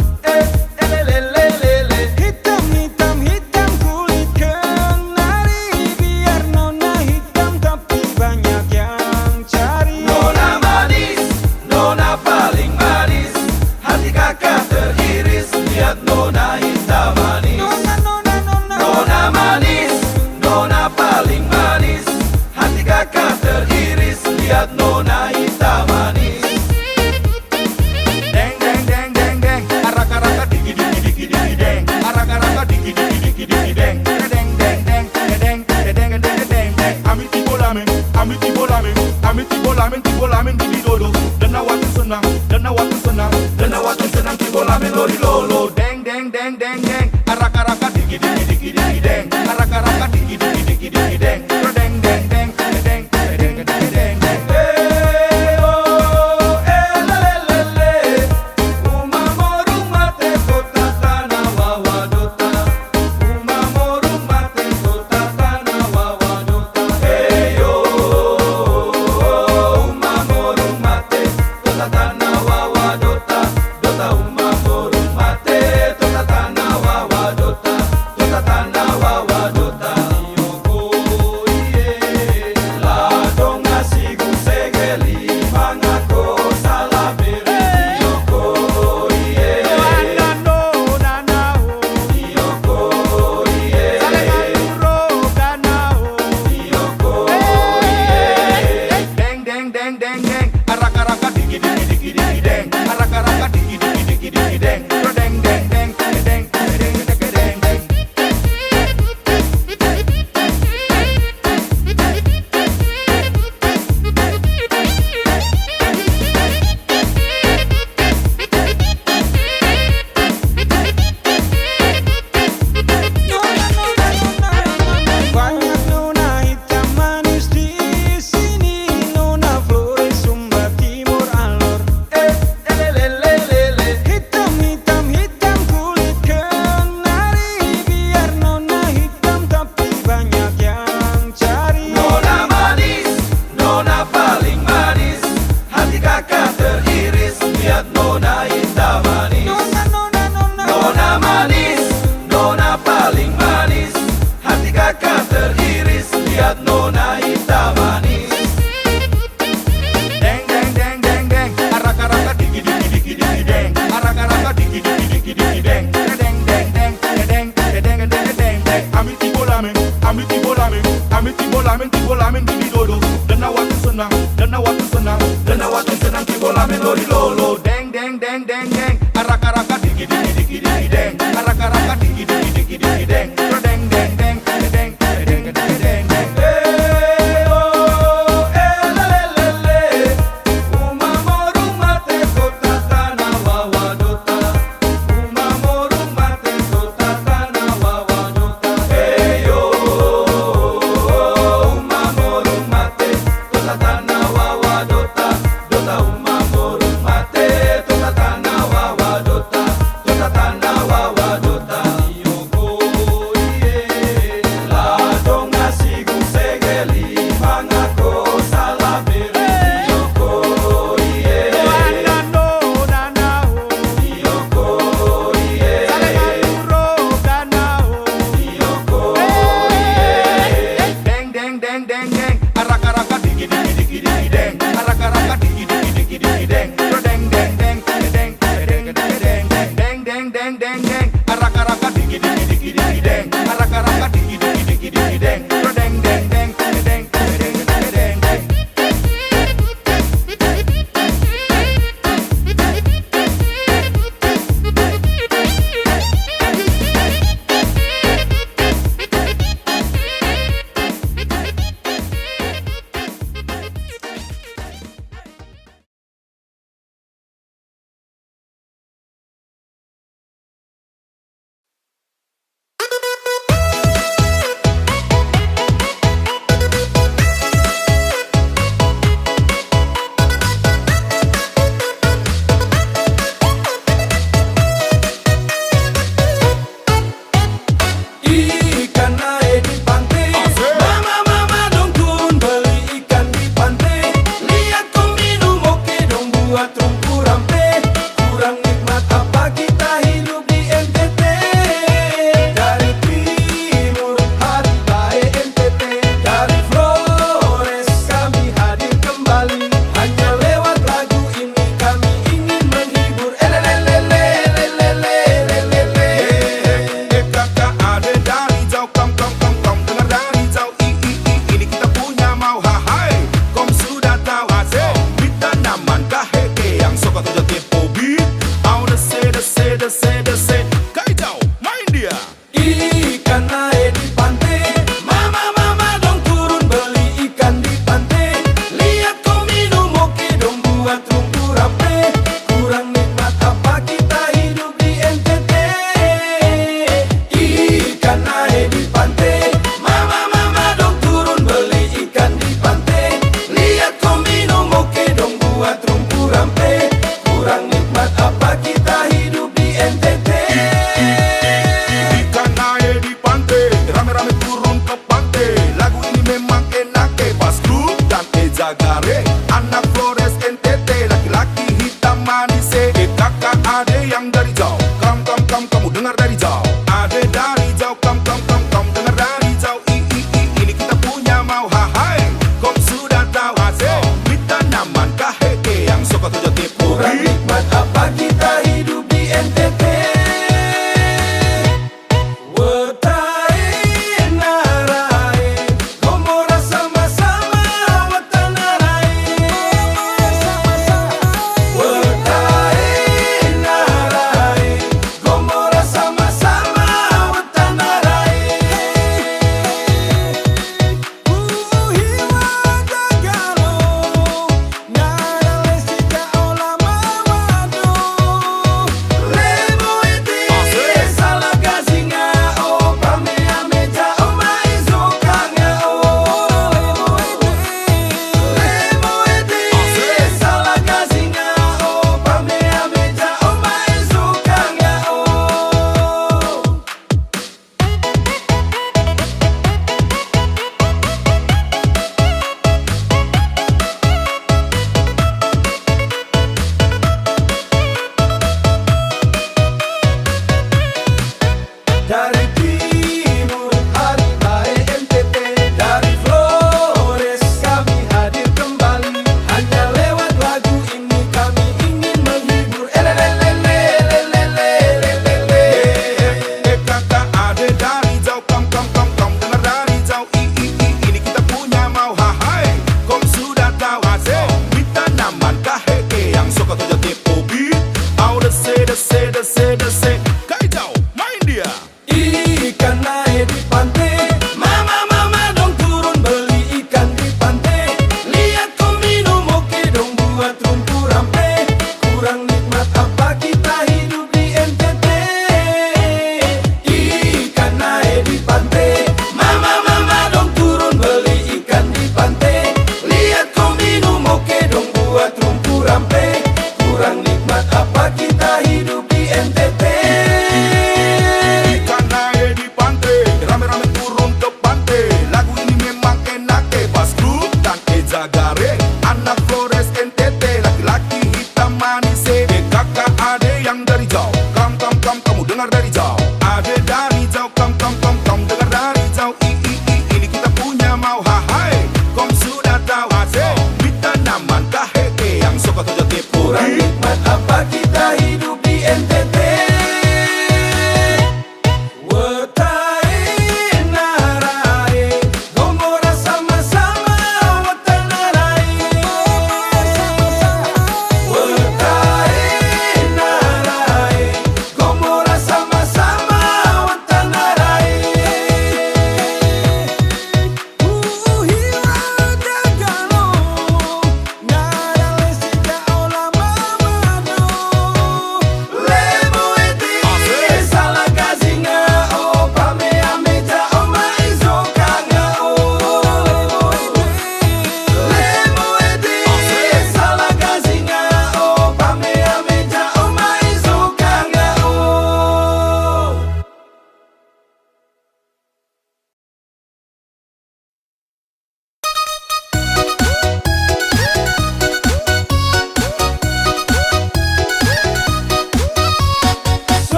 kami tibo lamen di dodo. Dan awak senang tibo lamen lori lolo. Deng deng deng deng deng, araka digi digi digi digi deng, araka digi digi digi digi deng, deng deng deng deng deng deng deng deng deng. Tibo lamen di dodo. Dan awak senang tibo lamen lori lolo. Deng deng deng deng deng, araka digi digi digi digi deng, araka digi digi digi digi deng, deng deng deng deng deng deng deng deng.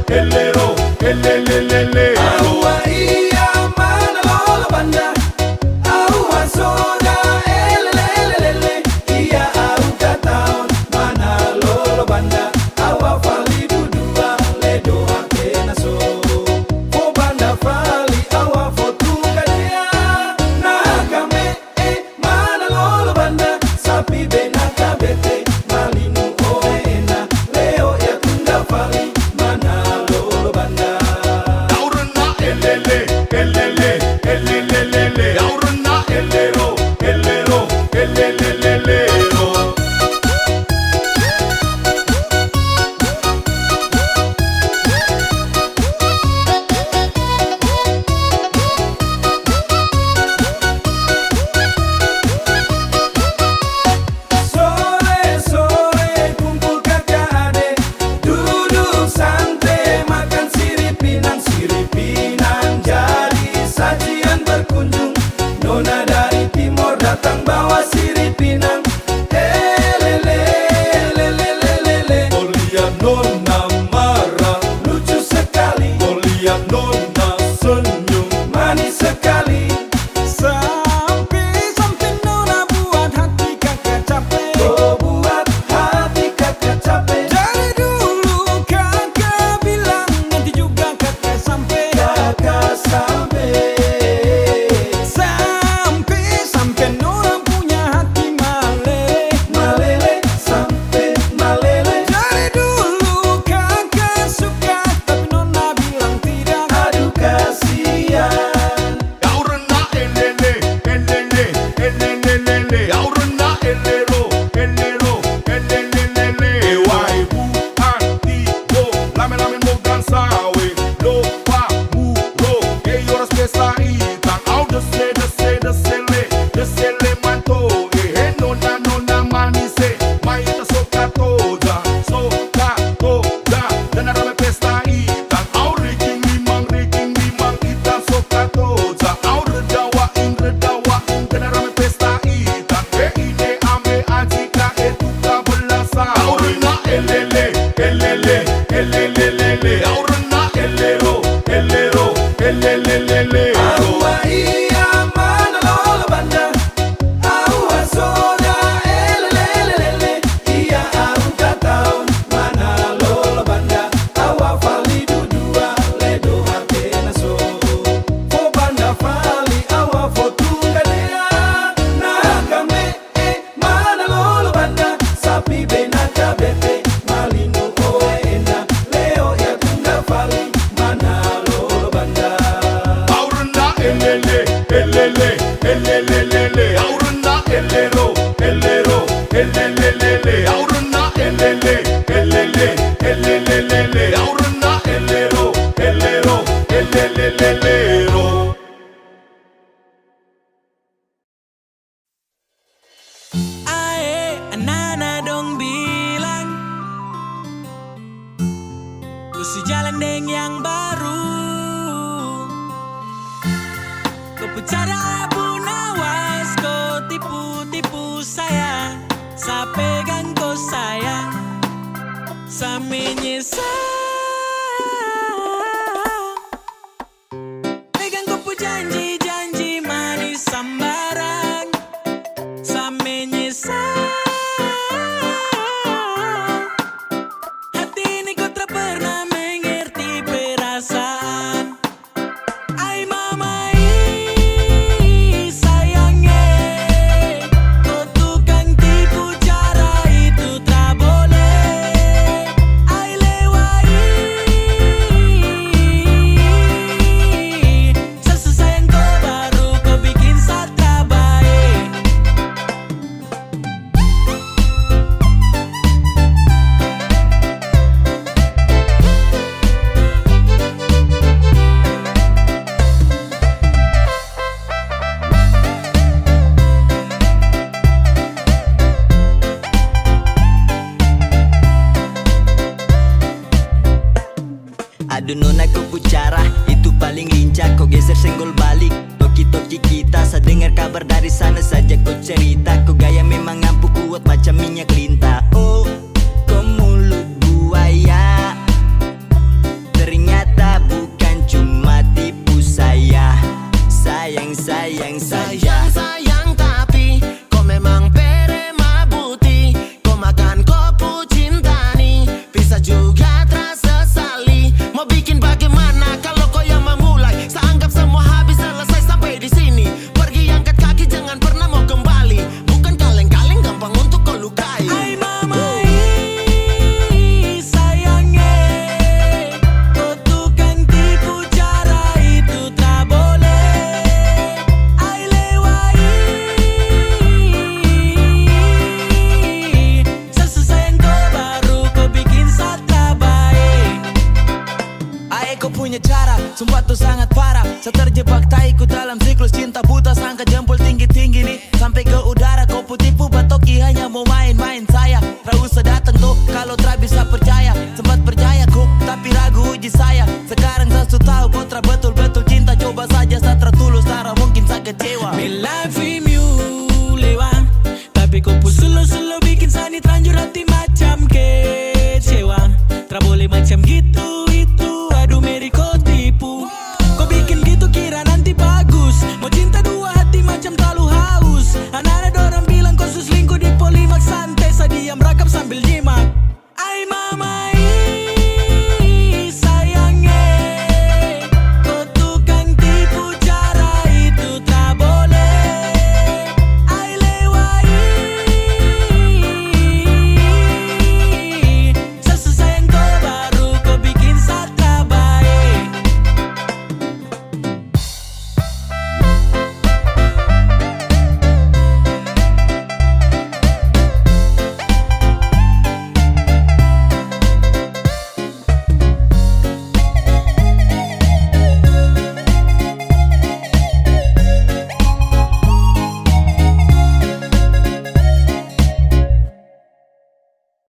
elero, elelelele. Aua iya mana lolo banda, aua soda elelelele. Iya au kataon mana lolo banda, awa fali dudua ledo akena so. Fo banda fali awa fotu kadea, nah kame mana lolo banda, sapi benaka bete malinu oena, leo ya tunda fali mana lolo banda. Aurena elele, elele, elelelele. Aurena elero, elero, elelelele. Sore-sore kumpul kakak adik, duduk santai makan sirip pinang jadi sajian berkunjung. Nona dari timur datang bawa sirip pinang. Lele, lele. Oh lihat nona marah, lucu sekali. Oh lihat nona senyum, manis sekali. Sampai nona buat hati kakak capek. Oh buat hati kakak capek. Dari dulu kakak bilang nanti juga kakak sampai. Kakak sampai. Sampai nona punya hati malele. Malele sampai malele. Dari dulu kakak suka tapi nona bilang tidak. Aduh kasihan. Aurena elele, elele, elelelele. Aurena elero, elero, elelelele. Ewai bu antigo, lame-lame mo dansawe. Lopa muro, horas pesta itang. Au desele manto. Nona manise, maita soka toda. Dan arame pesta itang. Au riking limang itang soka toda. Au redawain, dan arame pesta itang. Ine ame ajika etuka belasa. Aurena elele, elele, elelelele. Aurena elero, elero, elelelele. Aua iya mana lolo banda, aua soda elelelele. Iya au kataon mana lolo banda, awa fali dudua ledo hakena so. Fo banda fali awa fotu kadea, nah kame mana lolo banda, sapi benaka bete malinu oena, leo ya tunda fali mana lolo banda. Aurena elele, elele, elelelele. Aurena elero, elero, elelelele. Aurena elele, elele, elelelele. Aurena elero, elero, elelelele. Ae, anak-anak dong bilang ku sejalan dengan yang baru. Kau bicara Abu Nawas, kau tipu-tipu saya. Saya pegang kau sayang, saya menyesal. Pegang kau janji-janji manis sambaran, saya menyesal. Hati ini kau tak pernah mengerti perasaan. Ai mama sayangnya, kau tukang tipu, cara itu tak boleh. Ai lewai, sesayang kau baru kau bikin satra baik. Aduh nona kau pucara, itu paling lincah. Kau geser senggol balik, toki-toki kita. Saya dengar kabar dari sana saja kau cerita. Kau gaya memang ampuh kuat macam minyak lintah. Oh, kau mulut buaya. tai kau punya cara, sumpah tuh sangat parah. Saya terjebak tai ku dalam siklus cinta buta. Sangka jempol tinggi-tinggi nih sampai ke udara. Kau putipu batoki hanya mau main-main saya. Tak usah datang tuh kalau tak bisa percaya. Sempat percaya ku tapi ragu uji saya. Sekarang saya sudah tahu kau tak betul